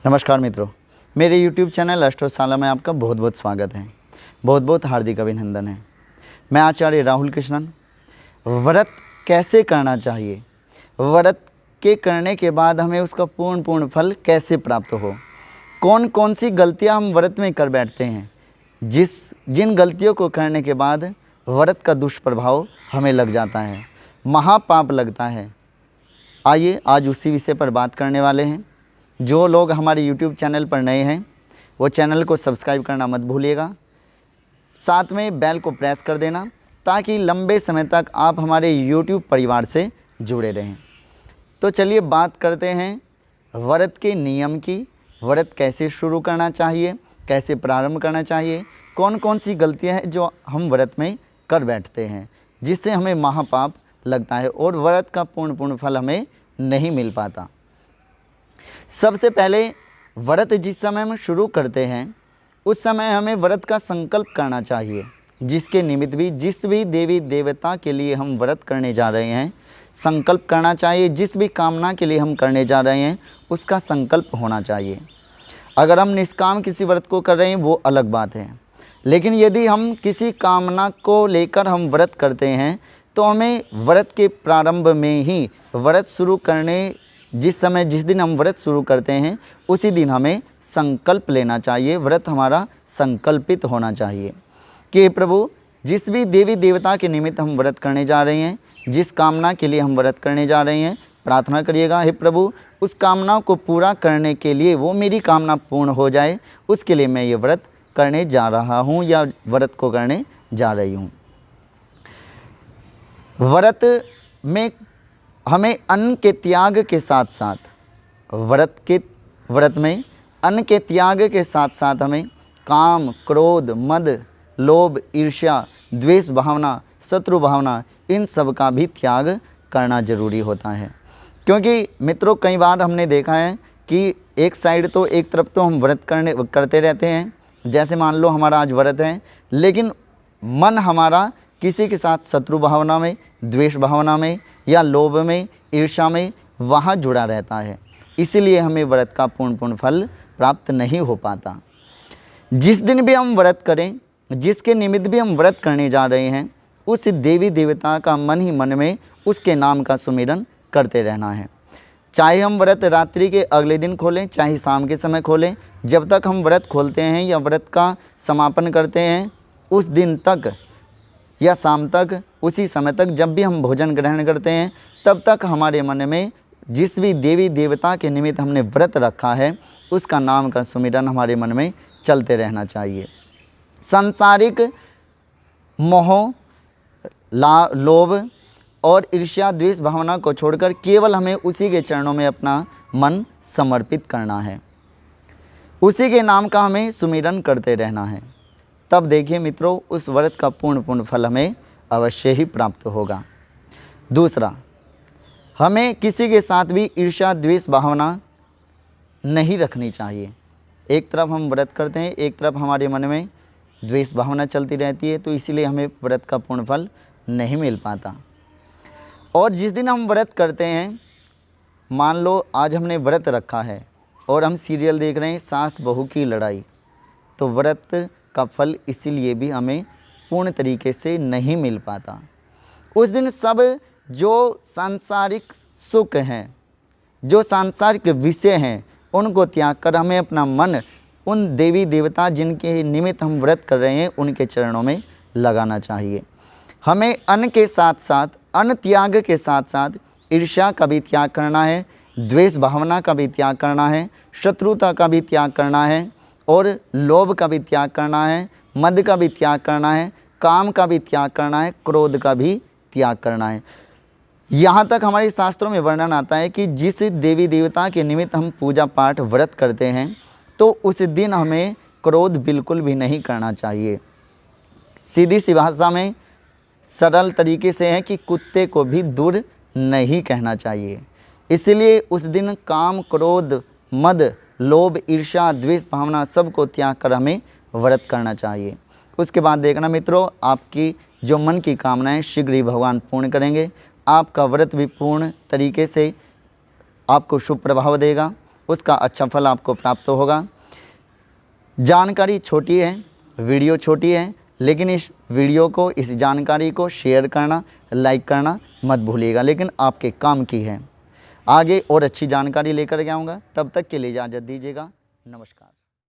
नमस्कार मित्रों, मेरे YouTube चैनल अष्टोशाला में आपका बहुत बहुत स्वागत है। बहुत बहुत हार्दिक अभिनंदन है। मैं आचार्य राहुल कृष्णन। व्रत कैसे करना चाहिए, व्रत के करने के बाद हमें उसका पूर्ण फल कैसे प्राप्त हो, कौन कौन सी गलतियां हम व्रत में कर बैठते हैं, जिन गलतियों को करने के बाद व्रत का दुष्प्रभाव हमें लग जाता है, महापाप लगता है। आइए आज उसी विषय पर बात करने वाले हैं। जो लोग हमारे YouTube चैनल पर नए हैं वो चैनल को सब्सक्राइब करना मत भूलिएगा, साथ में बेल को प्रेस कर देना ताकि लंबे समय तक आप हमारे YouTube परिवार से जुड़े रहें। तो चलिए बात करते हैं व्रत के नियम की। व्रत कैसे शुरू करना चाहिए, कैसे प्रारंभ करना चाहिए, कौन कौन सी गलतियां हैं जो हम व्रत में कर बैठते हैं जिससे हमें महापाप लगता है और व्रत का पूर्ण फल हमें नहीं मिल पाता। सबसे पहले व्रत जिस समय हम शुरू करते हैं उस समय हमें व्रत का संकल्प करना चाहिए, जिसके निमित्त भी जिस भी देवी देवता के लिए हम व्रत करने जा रहे हैं संकल्प करना चाहिए। जिस भी कामना के लिए हम करने जा रहे हैं उसका संकल्प होना चाहिए। अगर हम निष्काम किसी व्रत को कर रहे हैं वो अलग बात है, लेकिन यदि हम किसी कामना को लेकर हम व्रत करते हैं तो हमें व्रत के प्रारंभ में ही व्रत शुरू करने जिस दिन हम व्रत शुरू करते हैं उसी दिन हमें संकल्प लेना चाहिए। व्रत हमारा संकल्पित होना चाहिए कि प्रभु जिस भी देवी देवता के निमित्त हम व्रत करने जा रहे हैं, जिस कामना के लिए हम व्रत करने जा रहे हैं, प्रार्थना करिएगा हे प्रभु उस कामना को पूरा करने के लिए, वो मेरी कामना पूर्ण हो जाए, उसके लिए मैं ये व्रत करने जा रहा हूँ या व्रत को करने जा रही हूँ। व्रत में हमें अन्न के त्याग के साथ साथ व्रत में अन्न के त्याग के साथ साथ हमें काम, क्रोध, मद, लोभ, ईर्ष्या, द्वेष भावना, शत्रु भावना, इन सब का भी त्याग करना जरूरी होता है। क्योंकि मित्रों कई बार हमने देखा है कि एक साइड तो एक तरफ तो हम व्रत करते रहते हैं, जैसे मान लो हमारा आज व्रत है, लेकिन मन हमारा किसी के साथ शत्रु भावना में, द्वेष भावना में या लोभ में, ईर्ष्या में वहाँ जुड़ा रहता है। इसीलिए हमें व्रत का पूर्ण फल प्राप्त नहीं हो पाता। जिस दिन भी हम व्रत करें, जिसके निमित्त भी हम व्रत करने जा रहे हैं, उस देवी देवता का मन ही मन में उसके नाम का सुमिरन करते रहना है। चाहे हम व्रत रात्रि के अगले दिन खोलें, चाहे शाम के समय खोलें, जब तक हम व्रत खोलते हैं या व्रत का समापन करते हैं उस दिन तक या शाम तक, उसी समय तक जब भी हम भोजन ग्रहण करते हैं तब तक हमारे मन में जिस भी देवी देवता के निमित्त हमने व्रत रखा है उसका नाम का सुमिरन हमारे मन में चलते रहना चाहिए। सांसारिक मोह, लोभ और ईर्ष्या, द्वेष भावना को छोड़कर केवल हमें उसी के चरणों में अपना मन समर्पित करना है, उसी के नाम का हमें सुमिरन करते रहना है। तब देखिए मित्रों उस व्रत का पूर्ण फल हमें अवश्य ही प्राप्त होगा। दूसरा, हमें किसी के साथ भी ईर्ष्या द्वेष भावना नहीं रखनी चाहिए। एक तरफ हम व्रत करते हैं, एक तरफ हमारे मन में द्वेष भावना चलती रहती है, तो इसीलिए हमें व्रत का पूर्ण फल नहीं मिल पाता। और जिस दिन हम व्रत करते हैं, मान लो आज हमने व्रत रखा है और हम सीरियल देख रहे हैं सास बहू की लड़ाई, तो व्रत का फल इसीलिए भी हमें पूर्ण तरीके से नहीं मिल पाता। उस दिन सब जो सांसारिक सुख हैं, जो सांसारिक विषय हैं, उनको त्याग कर हमें अपना मन उन देवी देवता जिनके निमित्त हम व्रत कर रहे हैं उनके चरणों में लगाना चाहिए। हमें अन्न के साथ साथ, अन्न त्याग के साथ साथ ईर्ष्या का भी त्याग करना है, द्वेष भावना का भी त्याग करना है, शत्रुता का भी त्याग करना है और लोभ का भी त्याग करना है, मद का भी त्याग करना है, काम का भी त्याग करना है, क्रोध का भी त्याग करना है। यहाँ तक हमारे शास्त्रों में वर्णन आता है कि जिस देवी देवता के निमित्त हम पूजा पाठ व्रत करते हैं तो उस दिन हमें क्रोध बिल्कुल भी नहीं करना चाहिए। सीधी सी भाषा में सरल तरीके से है कि कुत्ते को भी दूर नहीं कहना चाहिए। इसलिए उस दिन काम, क्रोध, मद, लोभ, ईर्ष्या, द्वेष भावना सबको त्याग कर हमें व्रत करना चाहिए। उसके बाद देखना मित्रों, आपकी जो मन की कामनाएं शीघ्र ही भगवान पूर्ण करेंगे। आपका व्रत भी पूर्ण तरीके से आपको शुभ प्रभाव देगा। उसका अच्छा फल आपको प्राप्त होगा। जानकारी छोटी है, वीडियो छोटी है, लेकिन इस वीडियो को, इस जानकारी को शेयर करना, लाइक करना मत भूलिएगा, लेकिन आपके काम की है। आगे और अच्छी जानकारी लेकर के आऊँगा, तब तक के लिए इजाज़त दीजिएगा। नमस्कार।